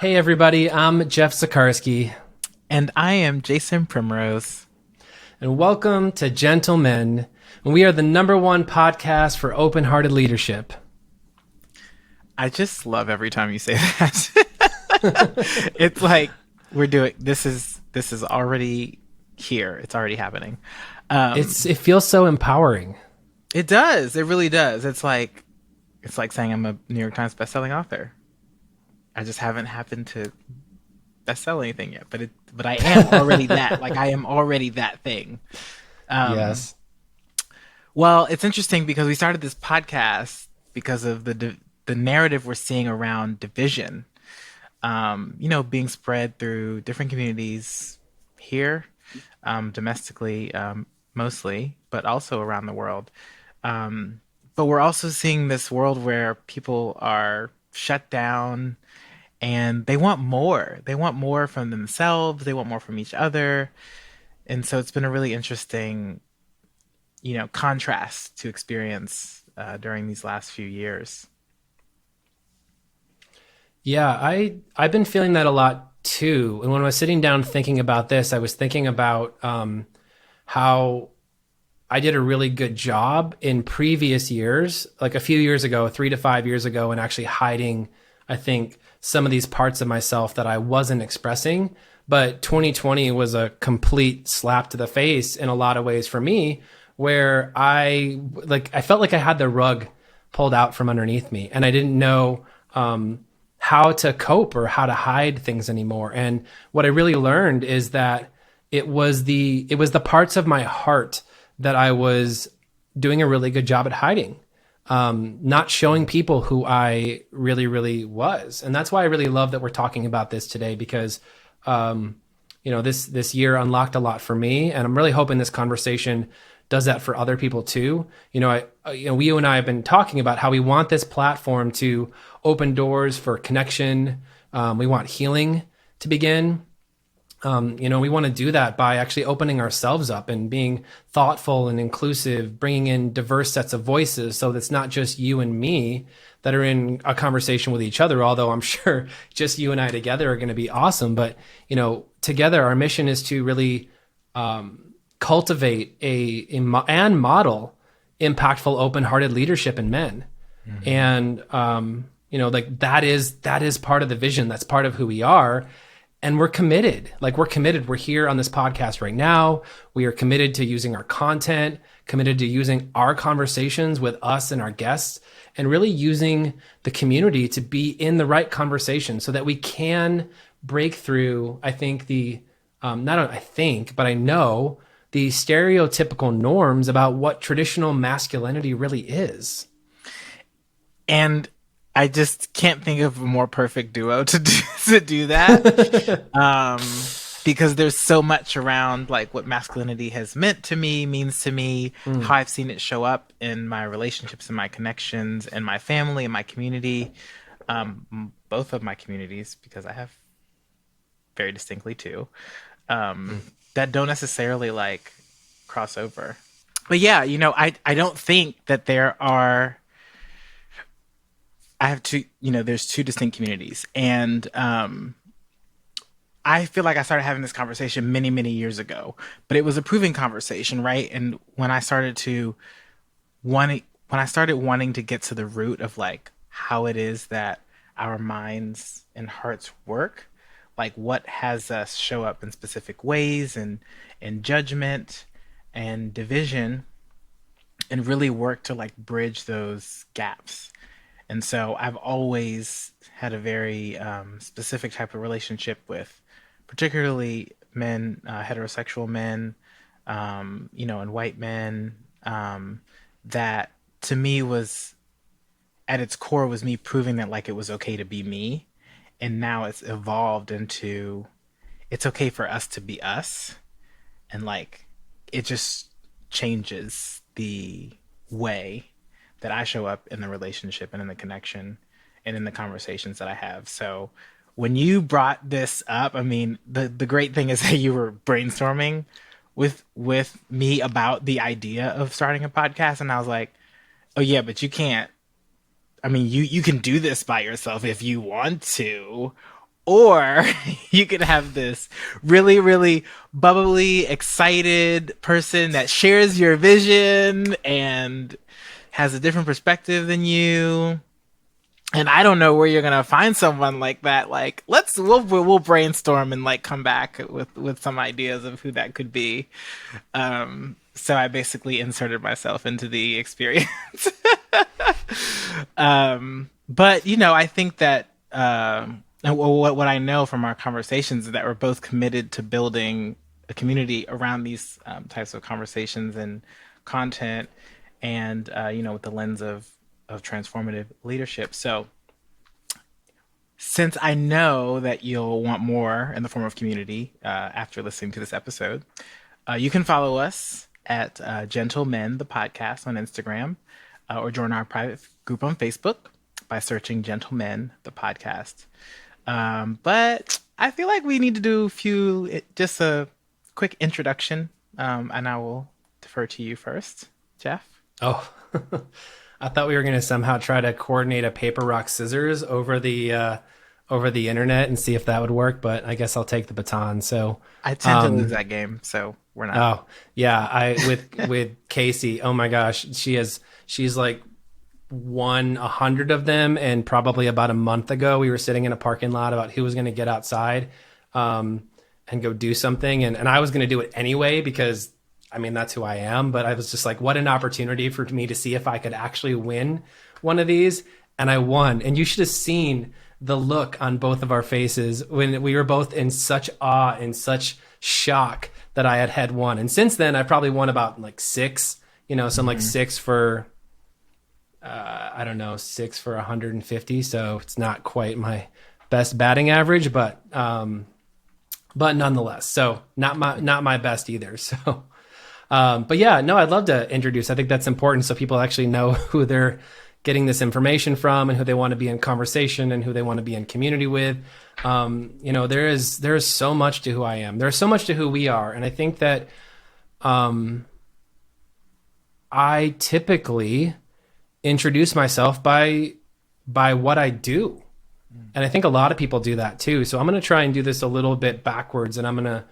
Hey everybody, I'm Jeff Sikarsky, And I am Jason Primrose. and welcome to Gentlemen. We are the number one podcast for open-hearted leadership. I just love every time you say that. It's like we're doing this is already here. It's already happening. It feels so empowering. It does. It really does. It's like saying I'm a New York Times bestselling author. I just haven't happened to bestsell anything yet, but I am already that. Like I am already that thing. Um, Yes. Well, it's interesting because we started this podcast because of the narrative we're seeing around division. Being spread through different communities here, domestically, mostly, but also around the world. But we're also seeing this world where people are shut down and they want more. They want more from themselves. They want more from each other. And so it's been a really interesting contrast to experience during these last few years. Yeah, I've been feeling that a lot too. And when I was sitting down thinking about this, I was thinking about how I did a really good job in previous years, like a few years ago, 3 to 5 years ago, and actually hiding, I think, some of these parts of myself that I wasn't expressing. But 2020 was a complete slap to the face in a lot of ways for me, where I felt like I had the rug pulled out from underneath me, and I didn't know how to cope or how to hide things anymore. And what I really learned is that it was the parts of my heart that I was doing a really good job at hiding, not showing people who I really, really was. And that's why I really love that we're talking about this today because, this year unlocked a lot for me, and I'm really hoping this conversation does that for other people too. You and I have been talking about how we want this platform to open doors for connection. We want healing to begin. We want to do that by actually opening ourselves up and being thoughtful and inclusive, bringing in diverse sets of voices so that it's not just you and me that are in a conversation with each other, although I'm sure just you and I together are going to be awesome. But, together our mission is to really cultivate and model impactful, open-hearted leadership in men. And, that is part of the vision. That's part of who we are. And we're committed. We're here on this podcast right now. We are committed to using our content, committed to using our conversations with us and our guests, and really using the community to be in the right conversation so that we can break through, I think, but I know the stereotypical norms about what traditional masculinity really is. And I just can't think of a more perfect duo to do that. Because there's so much around like what masculinity has meant to me, means to me, how I've seen it show up in my relationships and my connections and my family and my community, both of my communities, because I have very distinctly two, that don't necessarily like cross over. But yeah, I don't think that I have two, there's two distinct communities. And I feel like I started having this conversation many, many years ago, but it was a proven conversation, right? And wanting, when I started wanting to get to the root of like how it is that our minds and hearts work, like what has us show up in specific ways and judgment and division, and really work to like bridge those gaps. And so I've always had a very specific type of relationship with particularly men, heterosexual men, and white men, that to me was at its core was me proving that like it was okay to be me. And now it's evolved into it's okay for us to be us. And like it just changes the way that I show up in the relationship and in the connection and in the conversations that I have. So when you brought this up, I mean, the great thing is that you were brainstorming with me about the idea of starting a podcast, and I was like, "Oh yeah, but you can't. I mean, you can do this by yourself if you want to, Or you could have this really, really bubbly, excited person that shares your vision and has a different perspective than you. And I don't know where you're gonna find someone like that. Like, we'll brainstorm and like come back with some ideas of who that could be. So I basically inserted myself into the experience. But I think that and what I know from our conversations is that we're both committed to building a community around these types of conversations and content, and with the lens of transformative leadership. So since I know that you'll want more in the form of community after listening to this episode, you can follow us at Gentlemen the Podcast on Instagram, or join our private group on Facebook by searching Gentlemen the Podcast. But I feel like we need to do just a quick introduction, and I will defer to you first, Jeff. Oh, I thought we were going to somehow try to coordinate a paper, rock, scissors over the internet and see if that would work, but I guess I'll take the baton. So, I tend to lose that game, so we're not. oh yeah, I with Casey. Oh my gosh, she's like won 100 of them, and probably about a month ago we were sitting in a parking lot about who was going to get outside and go do something, and I was going to do it anyway because I mean that's who I am, but I was just like, what an opportunity for me to see if I could actually win one of these, and I won. And you should have seen the look on both of our faces when we were both in such awe and such shock that I had won. And since then I probably won about like six, some like six for I don't know, six for 150. So it's not quite my best batting average, but nonetheless, so not my best either. So, but yeah, no, I'd love to introduce. I think that's important so people actually know who they're getting this information from and who they want to be in conversation and who they want to be in community with. There is so much to who I am. There's so much to who we are. And I think that I typically introduce myself by what I do. And I think a lot of people do that too. So I'm going to try and do this a little bit backwards, and I'm going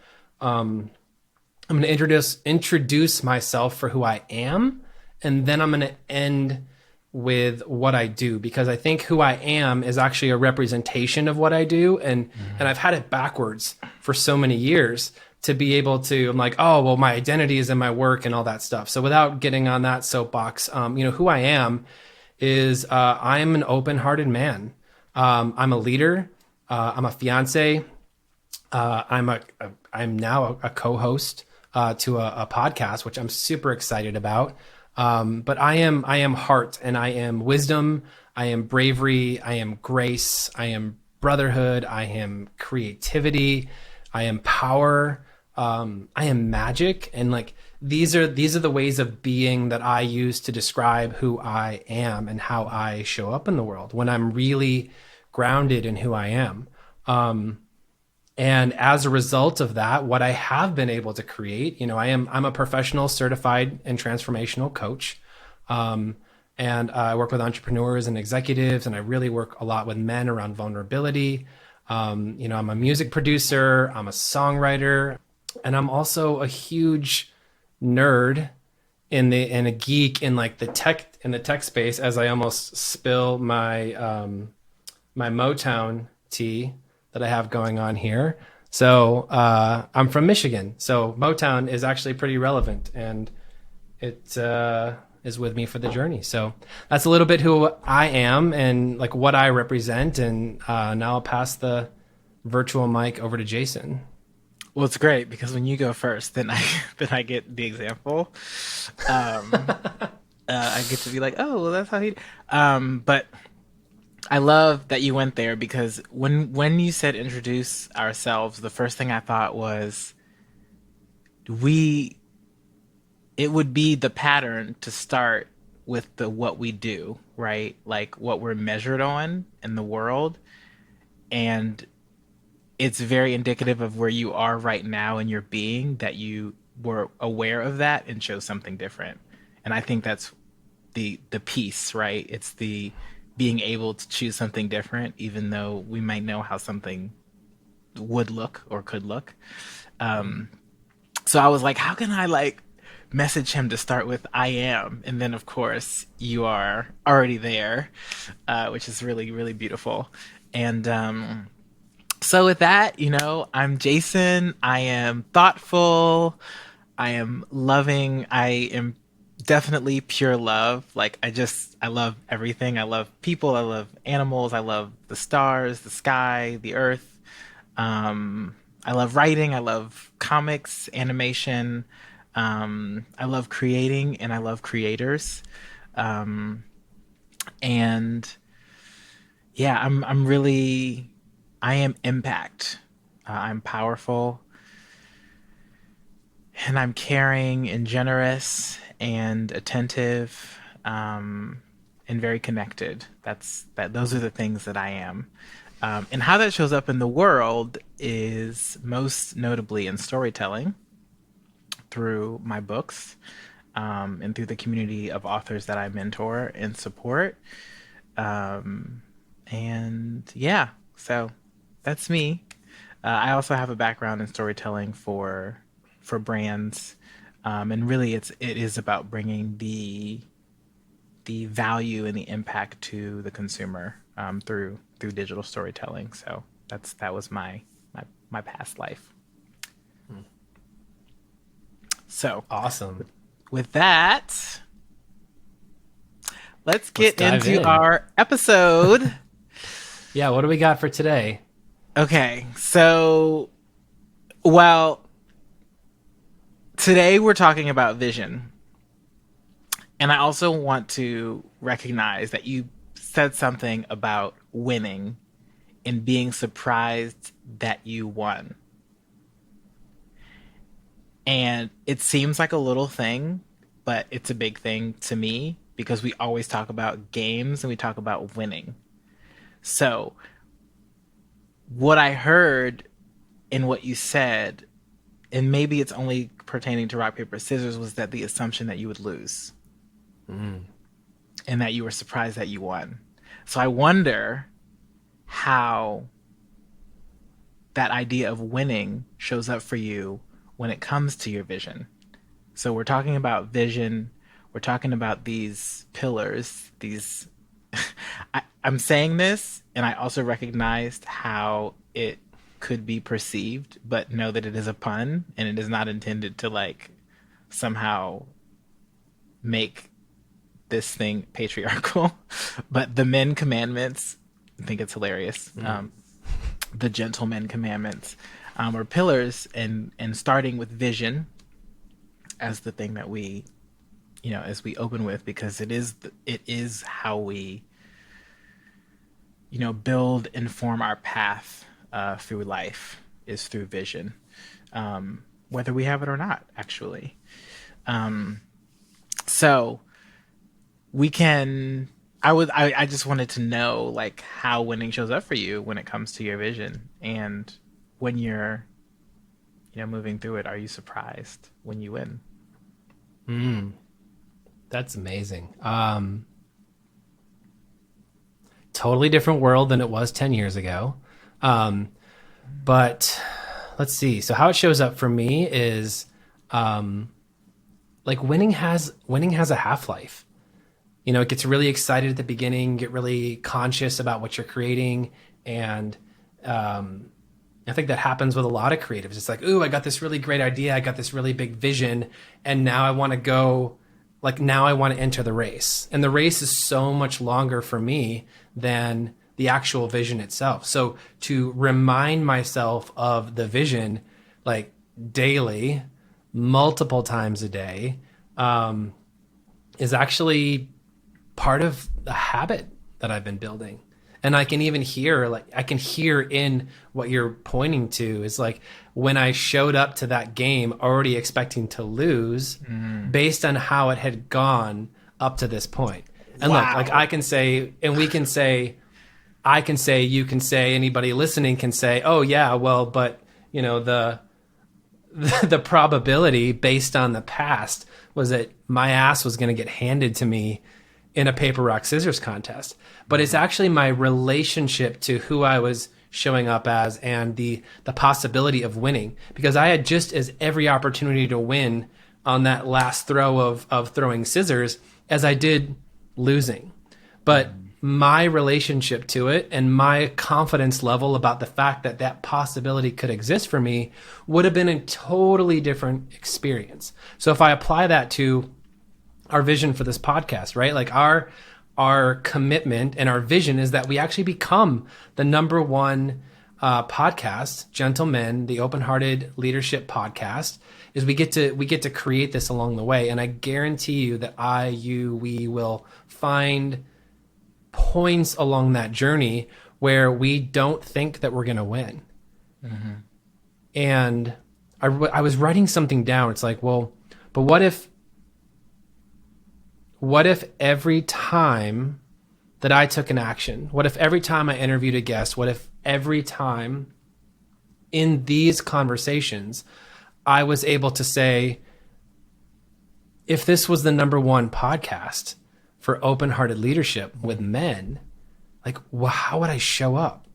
to introduce myself for who I am, and then I'm going to end with what I do, because I think who I am is actually a representation of what I do, and I've had it backwards for so many years to be able to. I'm like, oh well, my identity is in my work and all that stuff. So without getting on that soapbox, who I am is I am an open-hearted man. I'm a leader. I'm a fiance. I'm now a co-host to a podcast, which I'm super excited about. But I am heart, and I am wisdom. I am bravery. I am grace. I am brotherhood. I am creativity. I am power. I am magic. And like, these are the ways of being that I use to describe who I am and how I show up in the world when I'm really grounded in who I am. And as a result of that, what I have been able to create, I'm a professional certified and transformational coach. And I work with entrepreneurs and executives, and I really work a lot with men around vulnerability. I'm a music producer, I'm a songwriter, and I'm also a huge nerd and a geek in like the tech space, as I almost spill my my Motown tea that I have going on here. So I'm from Michigan, so Motown is actually pretty relevant, and it is with me for the journey. So that's a little bit who I am and like what I represent. And now I'll pass the virtual mic over to Jason. Well, it's great because when you go first, then I get the example. I get to be like, oh, well, that's how he. But I love that you went there, because when you said introduce ourselves, the first thing I thought was we. It would be the pattern to start with the what we do, right? Like what we're measured on in the world, and it's very indicative of where you are right now in your being, that you were aware of that and chose something different. And I think that's the piece, right? It's the being able to choose something different, even though we might know how something would look or could look. So I was like, how can I like message him to start with I am? And then, of course, you are already there, which is really, really beautiful. And so, with that, I'm Jason. I am thoughtful. I am loving. I am definitely pure love. Like, I love everything. I love people. I love animals. I love the stars, the sky, the earth. I love writing. I love comics, animation. I love creating, and I love creators. And yeah, I'm really, I am impact. I'm powerful, and I'm caring and generous and attentive, and very connected. Those are the things that I am. And how that shows up in the world is most notably in storytelling through my books, and through the community of authors that I mentor and support. And yeah, so that's me. I also have a background in storytelling for brands, and really it is about bringing the value and the impact to the consumer, through digital storytelling. So that was my past life. So Awesome. with that, let's Let's get dive into in. our episode. Yeah, what do we got for today? Okay, so well, today we're talking about vision. And I also want to recognize that you said something about winning and being surprised that you won. And it seems like a little thing, but it's a big thing to me because we always talk about games and we talk about winning. So, what I heard in what you said, and maybe it's only pertaining to rock, paper, scissors, was that the assumption that you would lose and that you were surprised that you won. So, I wonder how that idea of winning shows up for you when it comes to your vision. So we're talking about vision. We're talking about these pillars. I'm saying this, and I also recognized how it could be perceived, but know that it is a pun and it is not intended to like somehow make this thing patriarchal. But the men commandments, I think it's hilarious. The gentleman commandments, or pillars, and starting with vision as the thing that we, as we open with, because it is how we, build and form our path through life, is through vision, whether we have it or not, actually. So we can. I just wanted to know like how winning shows up for you when it comes to your vision, and when you're, moving through it. Are you surprised when you win? That's amazing. Totally different world than it was 10 years ago. But let's see. So how it shows up for me is like winning has a half-life. It gets really excited at the beginning, get really conscious about what you're creating. And I think that happens with a lot of creatives. It's like, ooh, I got this really great idea. I got this really big vision. And now I want to now I want to enter the race. And the race is so much longer for me than the actual vision itself. So to remind myself of the vision, like daily, multiple times a day, is actually part of the habit that I've been building. And I can even hear, I can hear in what you're pointing to is like when I showed up to that game already expecting to lose based on how it had gone up to this point. And look, like I can say, and we can say, I can say, you can say, anybody listening can say, oh yeah, well, but the probability based on the past was that my ass was going to get handed to me in a paper rock scissors contest. But it's actually my relationship to who I was showing up as, and the possibility of winning, because I had just as every opportunity to win on that last throw of throwing scissors as I did losing. But my relationship to it and my confidence level about the fact that that possibility could exist for me would have been a totally different experience. So if I apply that to our vision for this podcast, right? Like our commitment and our vision is that we actually become the number one podcast, Gentlemen, the Open-Hearted Leadership Podcast. Is we get to create this along the way, and I guarantee you that we will find points along that journey where we don't think that we're going to win. Mm-hmm. And I was writing something down. It's like, well, but what if every time that I took an action, what if every time I interviewed a guest, what if every time in these conversations, I was able to say, if this was the number one podcast for open-hearted leadership with men, like, well, how would I show up?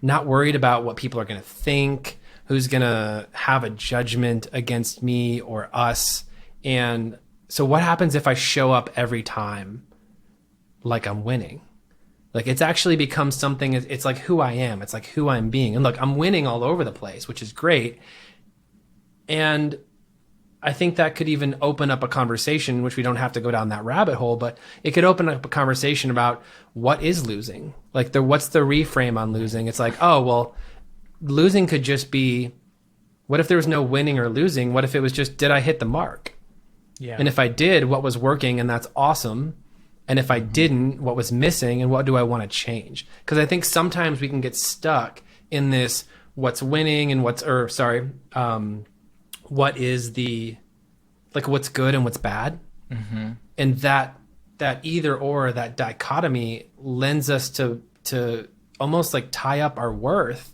Not worried about what people are going to think, who's going to have a judgment against me or us. And so what happens if I show up every time like I'm winning? Like, it's actually become something, it's like who I am. It's like who I'm being. And look, I'm winning all over the place, which is great. And I think that could even open up a conversation, which we don't have to go down that rabbit hole, but it could open up a conversation about what is losing. Like, what's the reframe on losing? It's like, oh, well, losing could just be, what if there was no winning or losing? What if it was just, did I hit the mark? Yeah. And if I did, what was working? And that's awesome. And if I didn't, what was missing? And what do I want to change? Because I think sometimes we can get stuck in this, what's winning and what is the, like, what's good and what's bad. Mm-hmm. And that either or, that dichotomy lends us to almost like tie up our worth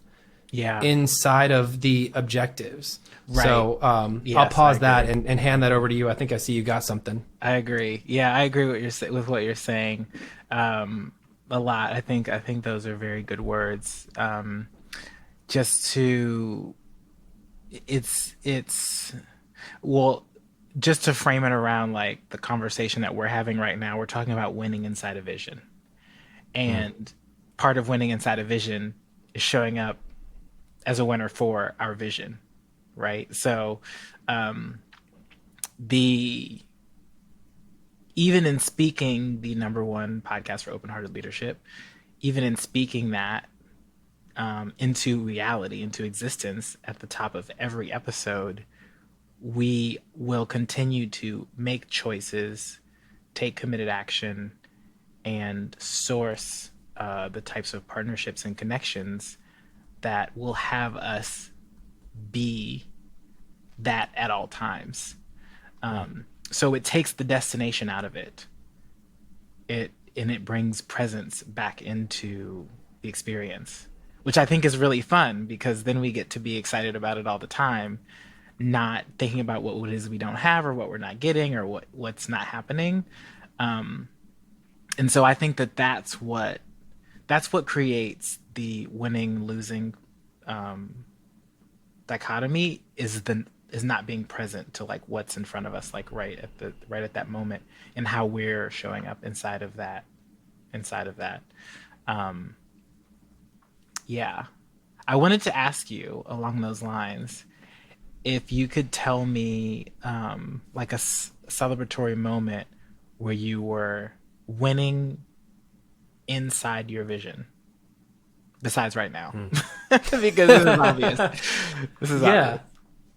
inside of the objectives. Right. So yes, I'll pause that and hand that over to you. I think I see you got something. I agree. Yeah, I agree with what you're saying a lot. I think those are very good words. Just to well, just to frame it around like the conversation that we're having right now, we're talking about winning inside a vision. And part of winning inside a vision is showing up as a winner for our vision, right? So even in speaking the number one podcast for open-hearted leadership, even in speaking that into reality, into existence at the top of every episode, we will continue to make choices, take committed action, and source the types of partnerships and connections that will have us be that at all times. So it takes the destination out of it. It brings presence back into the experience, which I think is really fun, because then we get to be excited about it all the time, not thinking about what it is we don't have or what we're not getting or what's not happening. And so I think that's what creates the winning losing dichotomy, is not being present to like what's in front of us, like right at that moment, and how we're showing up inside of that. Yeah. I wanted to ask you along those lines, if you could tell me like a celebratory moment where you were winning inside your vision, besides right now, because this is obvious. This is obvious.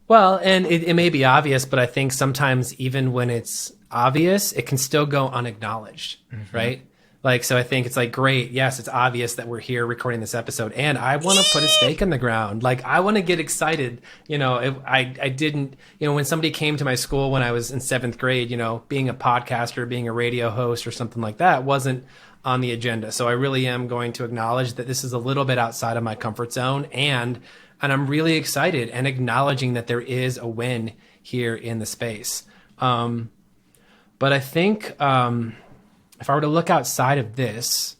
Well, and it may be obvious, but I think sometimes even when it's obvious, it can still go unacknowledged, right? Like, so I think it's like, great, yes, it's obvious that we're here recording this episode, and I want to put a stake in the ground. Like, I want to get excited. I didn't, when somebody came to my school when I was in 7th grade, being a podcaster, being a radio host or something like that wasn't on the agenda. So I really am going to acknowledge that this is a little bit outside of my comfort zone, and I'm really excited and acknowledging that there is a win here in the space. But I think if I were to look outside of this,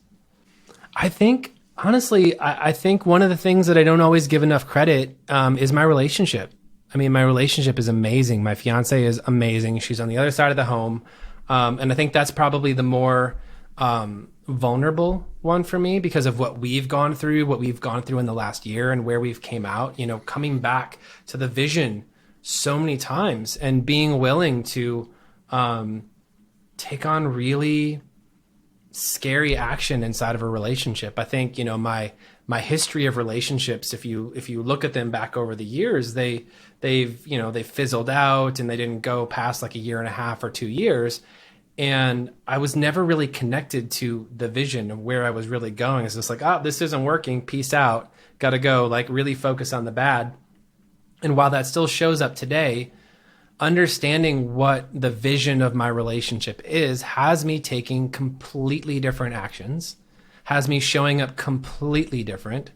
I think Honestly, I think one of the things that I don't always give enough credit is my relationship. I mean, my relationship is amazing. My fiance is amazing. She's on the other side of the home. And I think that's probably the more vulnerable one for me because of what we've gone through in the last year and where we've came out, you know, coming back to the vision so many times and being willing to take on really scary action inside of a relationship. I think, you know, my history of relationships, if you look at them back over the years, they've, you know, they fizzled out and they didn't go past like a year and a half or 2 years. And I was never really connected to the vision of where I was really going. It's just like, oh, this isn't working. Peace out. Gotta go. Like really focus on the bad. And while that still shows up today, understanding what the vision of my relationship is has me taking completely different actions, has me showing up completely different,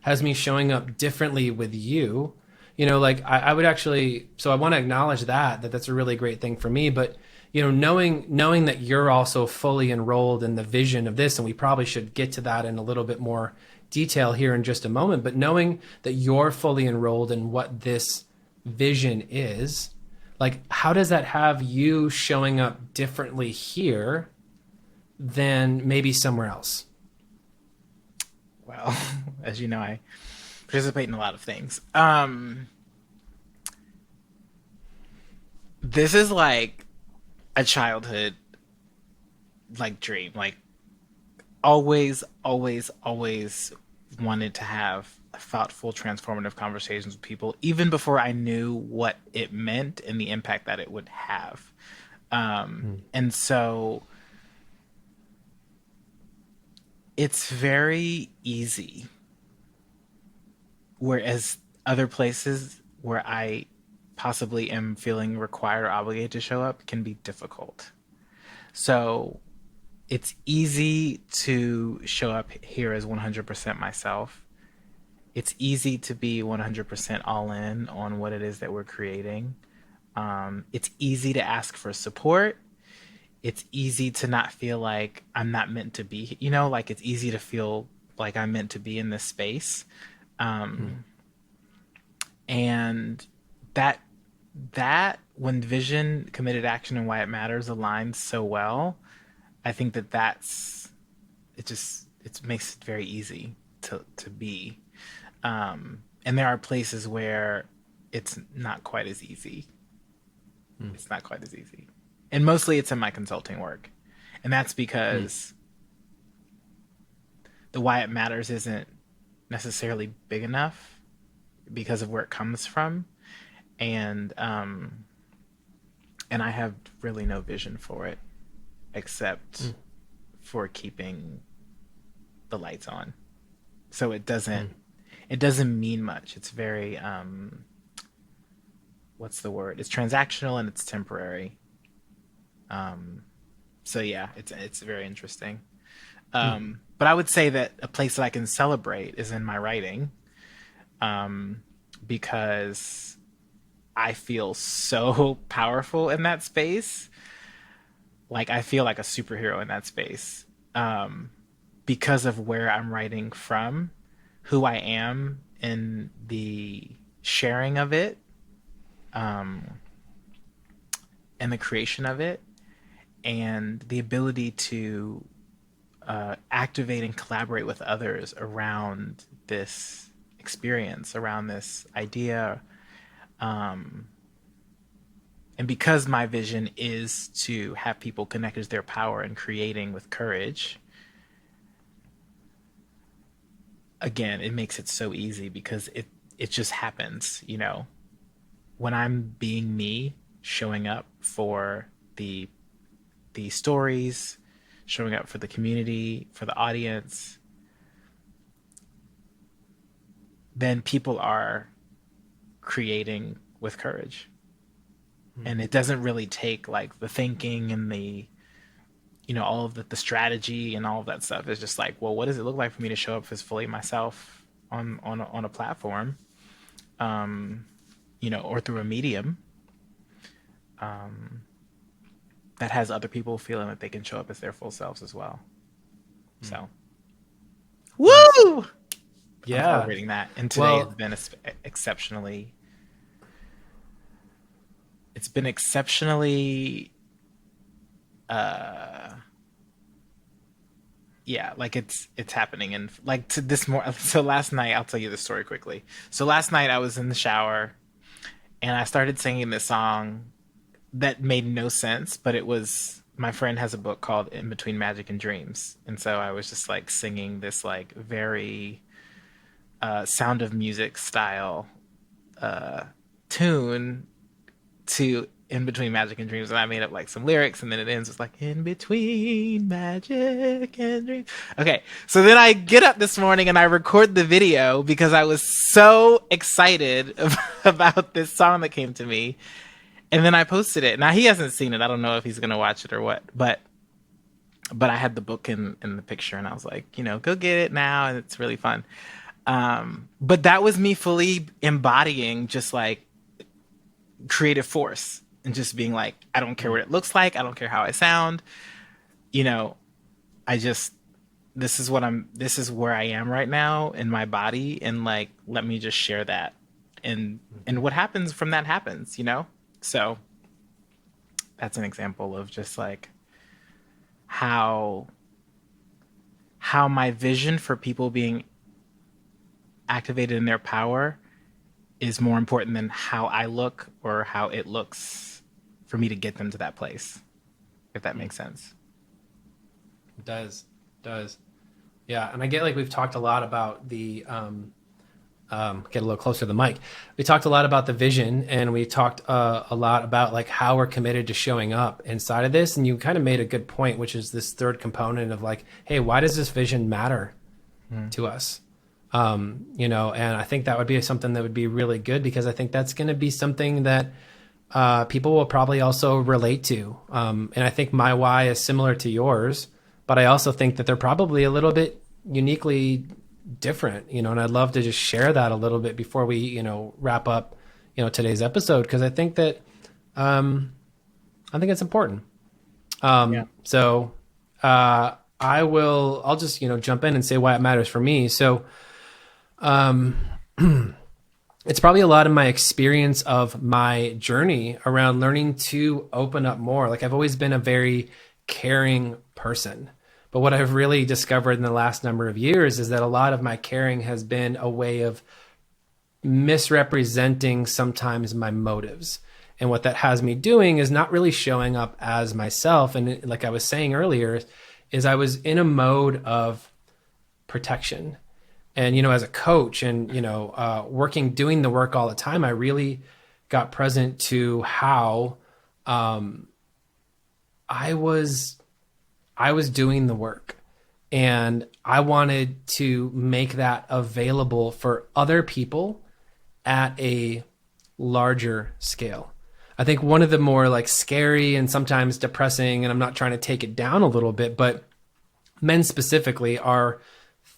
has me showing up differently with you. You know, like I would actually, so I want to acknowledge that that's a really great thing for me. But you know, knowing that you're also fully enrolled in the vision of this, and we probably should get to that in a little bit more detail here in just a moment. But knowing that you're fully enrolled in what this vision is, like how does that have you showing up differently here than maybe somewhere else? Well, as you know, I participate in a lot of things. This is like a childhood like dream. Like always wanted to have thoughtful, transformative conversations with people, even before I knew what it meant and the impact that it would have. Mm, And so it's very easy, whereas other places where I possibly am feeling required or obligated to show up can be difficult. So it's easy to show up here as 100% myself. It's easy to be 100% all in on what it is that we're creating. It's easy to ask for support. It's easy to not feel like I'm not meant to be, you know, like it's easy to feel like I'm meant to be in this space. mm, And that that when vision, committed action, and why it matters aligns so well, I think that that's it. Just it makes it very easy to be. And there are places where it's not quite as easy. mm, It's not quite as easy, and mostly it's in my consulting work, and that's mm, because the why it matters isn't necessarily big enough because of where it comes from, and and I have really no vision for it except mm, for keeping the lights on. So mm, it doesn't mean much. It's very what's the word? It's transactional and it's temporary. So yeah, it's very interesting. mm, But I would say that a place that I can celebrate is in my writing, because I feel so powerful in that space. Like I feel like a superhero in that space, because of where I'm writing from, who I am, and the sharing of it, and the creation of it, and the ability to activate and collaborate with others around this experience, around this idea. And because my vision is to have people connected to their power and creating with courage, again, it makes it so easy because it just happens, you know. When I'm being me, showing up for the the stories, showing up for the community, for the audience, then people are creating with courage. mm, And it doesn't really take like the thinking and the, you know, all of the strategy and all of that stuff. It's just like, well, what does it look like for me to show up as fully myself on a platform, you know, or through a medium that has other people feeling that they can show up as their full selves as well. mm. So Nice. Woo! I'm Yeah. celebrating that. And today has Well, been exceptionally, it's been exceptionally, uh, yeah, like it's happening. And like to this more, so last night, I'll tell you the story quickly. So last night I was in the shower and I started singing this song that made no sense, but it was, my friend has a book called In Between Magic and Dreams. And so I was just like singing this like very Sound of Music style tune to In Between Magic and Dreams, and I made up like some lyrics, and then it ends with like In Between Magic and Dreams. Okay, so then I get up this morning and I record the video because I was so excited about this song that came to me, and then I posted it. Now he hasn't seen it. I don't know if he's gonna watch it or what, but I had the book in the picture, and I was like, go get it now, and it's really fun. But that was me fully embodying just like creative force and just being like, I don't care what it looks like. I don't care how I sound. You know, I just, this is where I am right now in my body. And like, let me just share that. And what happens from that happens. So that's an example of just like how, how my vision for people being activated in their power is more important than how I look or how it looks for me to get them to that place, if that makes sense. it does. Does. Yeah, and I get like we've talked a lot about the get a little closer to the mic. We talked a lot about the vision, and we talked a lot about like how we're committed to showing up inside of this. And you kind of made a good point, which is this third component of like, hey, why does this vision matter Mm. to us? And I think that would be something that would be really good because I think that's going to be something that people will probably also relate to. And I think my why is similar to yours, but I also think that they're probably a little bit uniquely different, and I'd love to just share that a little bit before we, wrap up, today's episode, because I think that, I think it's important. Yeah. So I'll just, jump in and say why it matters for me. So it's probably a lot of my experience of my journey around learning to open up more. Like I've always been a very caring person. But what I've really discovered in the last number of years is that a lot of my caring has been a way of misrepresenting sometimes my motives. And what that has me doing is not really showing up as myself. And like I was saying earlier, is I was in a mode of protection. And, as a coach and, doing the work all the time, I really got present to how I was doing the work, and I wanted to make that available for other people at a larger scale. I think one of the more like scary and sometimes depressing, and I'm not trying to take it down a little bit, but men specifically are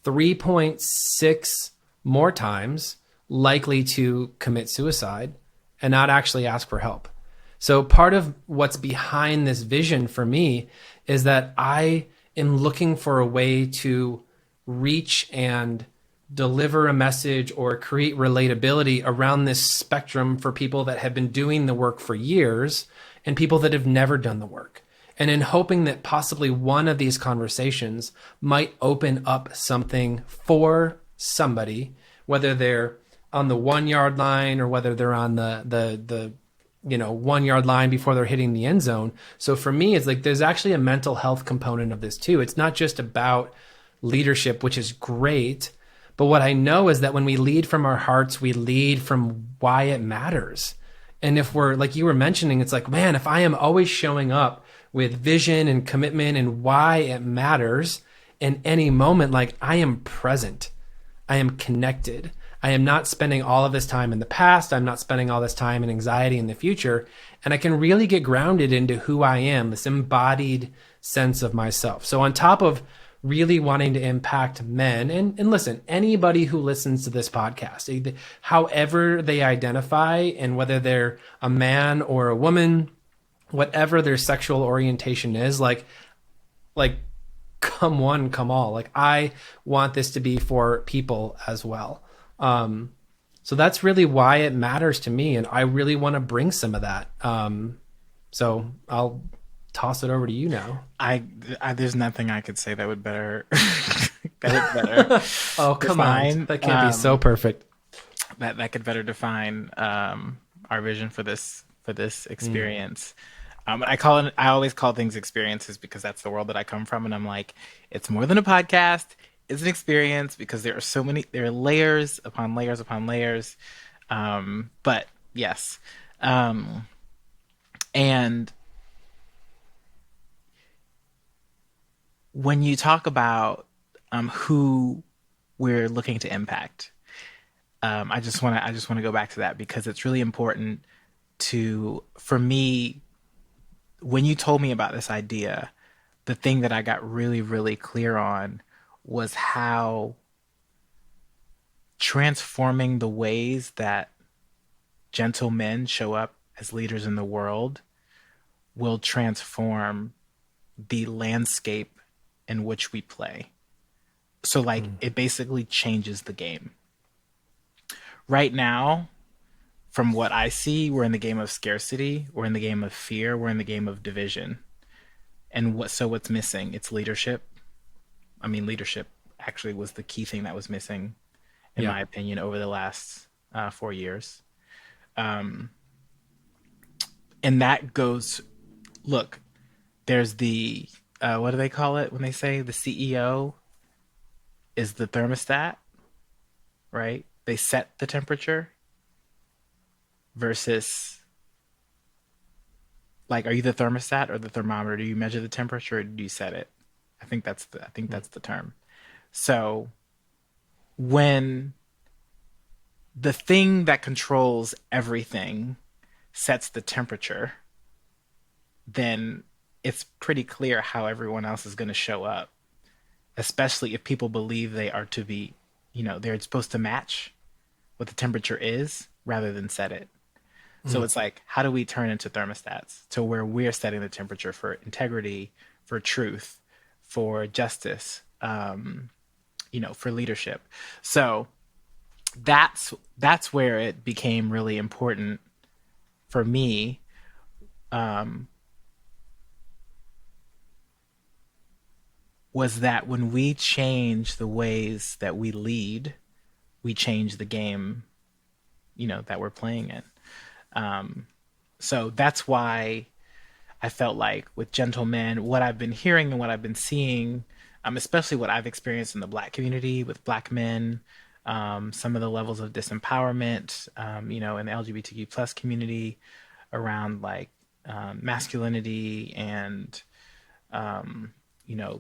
3.6 more times likely to commit suicide and not actually ask for help. So part of what's behind this vision for me is that I am looking for a way to reach and deliver a message or create relatability around this spectrum for people that have been doing the work for years and people that have never done the work. And in hoping that possibly one of these conversations might open up something for somebody, whether they're on the 1 yard line or whether they're on the 1 yard line before they're hitting the end zone. So for me, it's like there's actually a mental health component of this too. It's not just about leadership, which is great. But what I know is that when we lead from our hearts, we lead from why it matters. And if we're, like you were mentioning, it's like, man, if I am always showing up with vision and commitment and why it matters in any moment, like I am present, I am connected. I am not spending all of this time in the past. I'm not spending all this time in anxiety in the future. And I can really get grounded into who I am, this embodied sense of myself. So on top of really wanting to impact men, and listen, anybody who listens to this podcast, however they identify, and whether they're a man or a woman, whatever their sexual orientation is, like come one, come all. Like I want this to be for people as well. So that's really why it matters to me, and I really want to bring some of that. So I'll toss it over to you now. I, there's nothing I could say that would better that would better Oh, come on. define That can't be so perfect. that could better define our vision for this Mm, experience. I always call things experiences because that's the world that I come from, and I'm like, it's more than a podcast. It's an experience because there are so many, there are layers upon layers upon layers. But yes, um, and when you talk about who we're looking to impact, I just want to go back to that because it's really important to, for me, when you told me about this idea, the thing that I got really, really clear on was how transforming the ways that gentle men show up as leaders in the world will transform the landscape in which we play. So, like, mm, it basically changes the game. Right now, from what I see, we're in the game of scarcity, we're in the game of fear, we're in the game of division. And what's missing? It's leadership. I mean, leadership actually was the key thing that was missing, in yeah. my opinion, over the last 4 years. Um, and that goes, look, there's the, what do they call it when they say the CEO is the thermostat, right? They set the temperature versus, like, are you the thermostat or the thermometer? Do you measure the temperature or do you set it? I think Mm, that's the term. So when the thing that controls everything sets the temperature, then it's pretty clear how everyone else is going to show up, especially if people believe they are to be, they're supposed to match what the temperature is rather than set it. So mm, it's like, how do we turn into thermostats to where we're setting the temperature for integrity, for truth, for justice, for leadership? So that's where it became really important for me, um, was that when we change the ways that we lead, we change the game, that we're playing in. Um, so that's why I felt like with Gentlemen, what I've been hearing and what I've been seeing, especially what I've experienced in the Black community with Black men, some of the levels of disempowerment, in the LGBTQ plus community around like masculinity and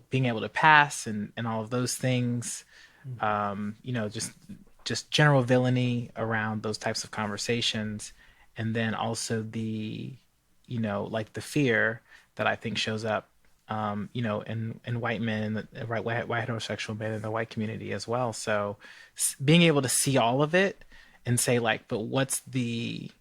being able to pass and all of those things, mm, just general villainy around those types of conversations, and then also the like the fear that I think shows up in white men, right, white heterosexual men in the white community as well. So being able to see all of it and say like, but what's the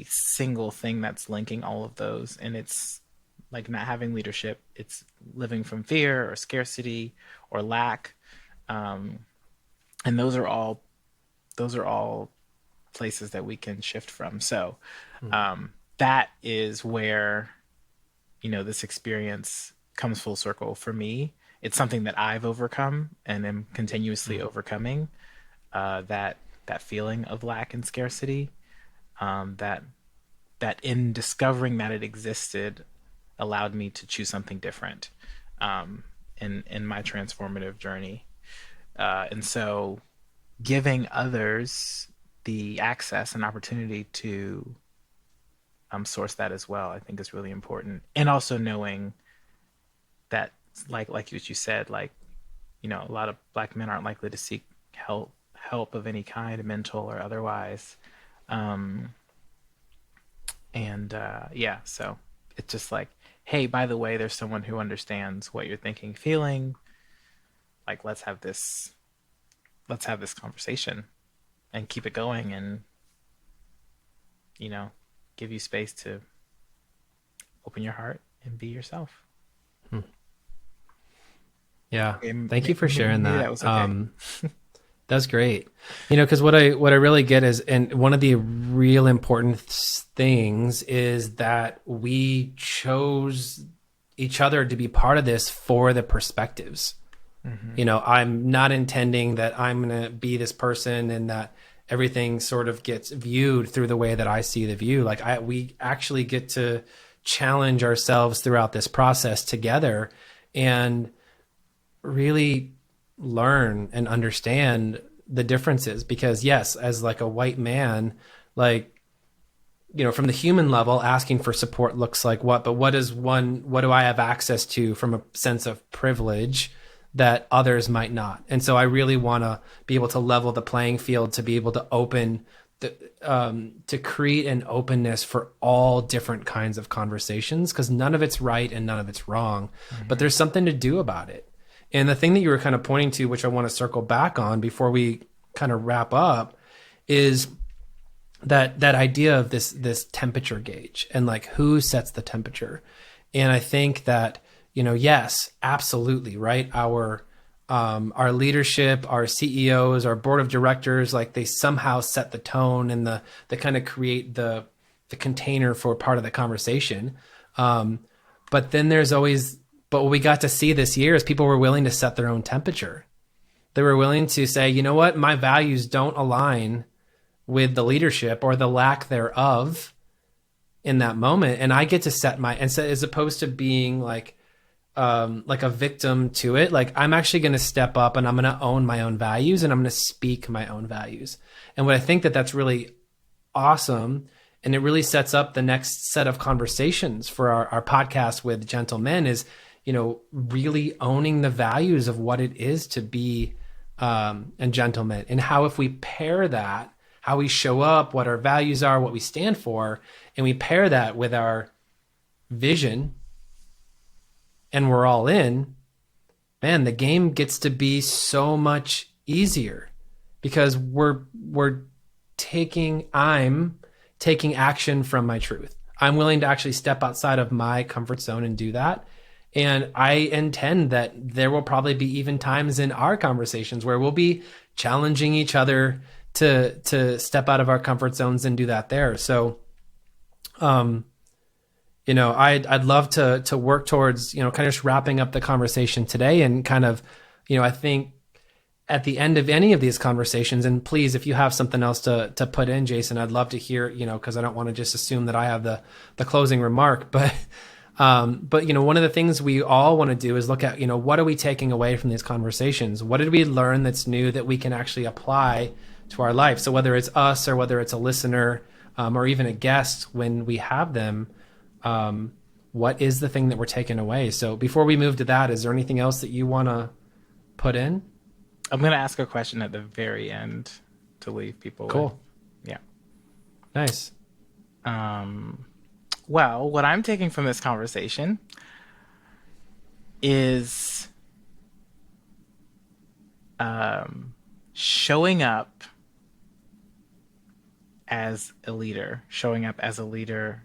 single thing that's linking all of those? And it's like not having leadership, it's living from fear or scarcity or lack. Um, and those are all places that we can shift from. So mm, that is where, this experience comes full circle for me. It's something that I've overcome and am continuously mm, overcoming, that feeling of lack and scarcity, that in discovering that it existed allowed me to choose something different, um, in my transformative journey. And so giving others the access and opportunity to source that as well, I think is really important. And also knowing that, like what you said, like, a lot of Black men aren't likely to seek help of any kind, mental or otherwise. Um, and yeah, so it's just like, hey, by the way, there's someone who understands what you're thinking, feeling. Like, let's have this conversation and keep it going, and you know, give you space to open your heart and be yourself. mm. Yeah. Okay, Thank you for sharing maybe that that. was okay. That's great. Because what I really get is, and one of the real important things is that we chose each other to be part of this for the perspectives. Hmm. I'm not intending that I'm going to be this person and that everything sort of gets viewed through the way that I see the view. We actually get to challenge ourselves throughout this process together and really learn and understand the differences. Because yes, as like a white man, like, from the human level, asking for support looks like what, but what do I have access to from a sense of privilege that others might not? And so I really want to be able to level the playing field, to be able to to create an openness for all different kinds of conversations, because none of it's right and none of it's wrong, but Hmm. there's something to do about it. And the thing that you were kind of pointing to, which I want to circle back on before we kind of wrap up, is that idea of this temperature gauge, and like who sets the temperature. And I think that, yes, absolutely right, our leadership, our CEOs, our board of directors, like they somehow set the tone and the kind of create the container for part of the conversation. um, but then there's always, but what we got to see this year is people were willing to set their own temperature. They were willing to say, you know what, my values don't align with the leadership or the lack thereof in that moment, and I get to set my, and so as opposed to being like a victim to it, like I'm actually going to step up and I'm going to own my own values and I'm going to speak my own values. And what I think that's really awesome, and it really sets up the next set of conversations for our podcast with gentlemen, is really owning the values of what it is to be a gentleman, and how if we pair that, how we show up, what our values are, what we stand for, and we pair that with our vision, and we're all in, man, the game gets to be so much easier, because we're I'm taking action from my truth. I'm willing to actually step outside of my comfort zone and do that. And I intend that there will probably be even times in our conversations where we'll be challenging each other to step out of our comfort zones and do that there. So um I'd love to work towards, kind of just wrapping up the conversation today, and kind of, I think at the end of any of these conversations, and please, if you have something else to put in, Jason, I'd love to hear, because I don't want to just assume that I have the closing remark. But one of the things we all want to do is look at, what are we taking away from these conversations? What did we learn that's new that we can actually apply to our life? So whether it's us or whether it's a listener, or even a guest when we have them, what is the thing that we're taking away? So before we move to that, is there anything else that you want to put in? I'm going to ask a question at the very end to leave people with. Cool. Yeah. Nice. Um, well, what I'm taking from this conversation is showing up showing up as a leader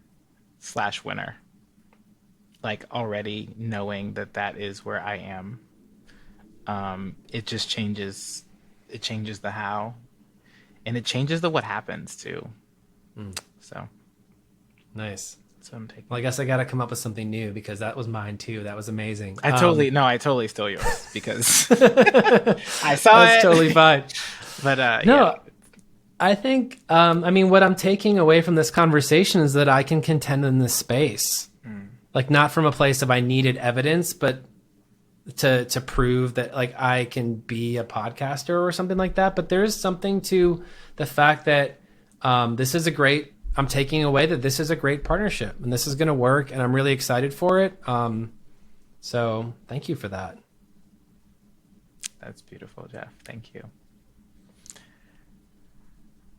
slash winner. Like already knowing that that is where I am. It just changes. It changes the how, and it changes the what happens too. Mm, So, nice. so I'm Well, I taking. guess I got to come up with something new, because that was mine too. That was amazing. I totally stole yours because I saw That's totally it. fine. But yeah. No, I think, I mean, what I'm taking away from this conversation is that I can contend in this space, Mm. like not from a place of I needed evidence, but to prove that like I can be a podcaster or something like that. But there is something to the fact that this is a great. I'm taking away that this is a great partnership and this is going to work, and I'm really excited for it. So thank you for that. That's beautiful, Jeff. Thank you.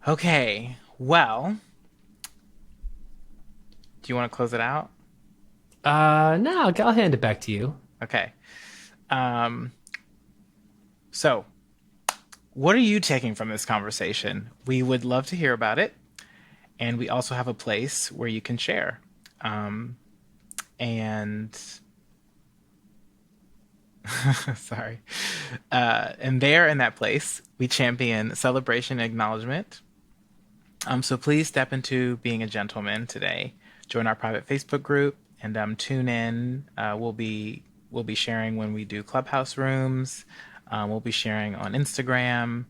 Okay. Well, do you want to close it out? No, I'll hand it back to you. Okay. Um, so what are you taking from this conversation? We would love to hear about it. And we also have a place where you can share. And Sorry. And there in that place, we champion celebration and acknowledgement. So please step into being a gentleman today. Join our private Facebook group and tune in. We'll be sharing when we do clubhouse rooms. We'll be sharing on Instagram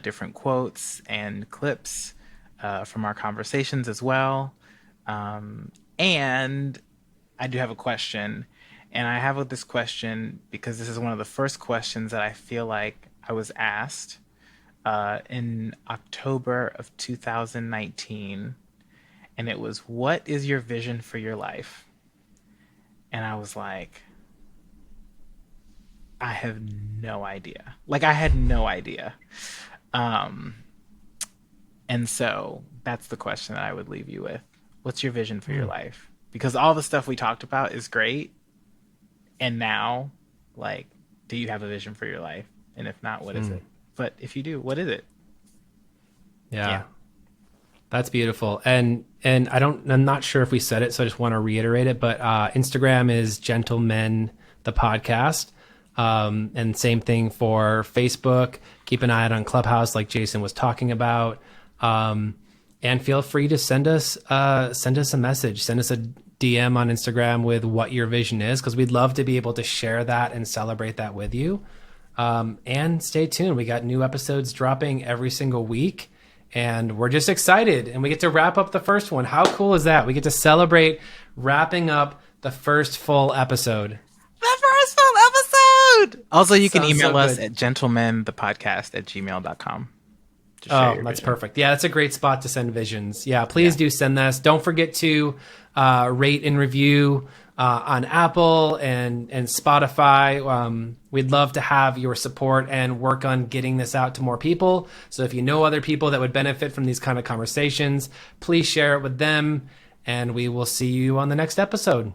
different quotes and clips from our conversations as well. And I do have a question, and I have this question because this is one of the first questions that I feel like I was asked in October of 2019, and it was, "What is your vision for your life?" And I was like, I have no idea. Like, I had no idea. Um, and so that's the question that I would leave you with. What's your vision for your Hmm. life? Because all the stuff we talked about is great. And now, like, do you have a vision for your life? And if not, what is Hmm. it? But if you do, what is it? Yeah. Yeah. That's beautiful. And I'm not sure if we said it, so I just want to reiterate it, but Instagram is Gentlemen the podcast. And same thing for Facebook. Keep an eye out on Clubhouse like Jason was talking about. Um, and feel free to send us a message, send us a DM on Instagram with what your vision is, because we'd love to be able to share that and celebrate that with you. And stay tuned. We got new episodes dropping every single week, and we're just excited. And we get to wrap up the first one. How cool is that? We get to celebrate wrapping up the first full episode. The first full episode. Also, you can Sounds so email us good. at gentlementhepodcast@gmail.com to share Oh, your that's vision. perfect. Yeah, that's a great spot to send visions. Yeah, Yeah. please do send this. Don't forget to rate and review on Apple and Spotify. We'd love to have your support and work on getting this out to more people. So if you know other people that would benefit from these kind of conversations, please share it with them. And we will see you on the next episode.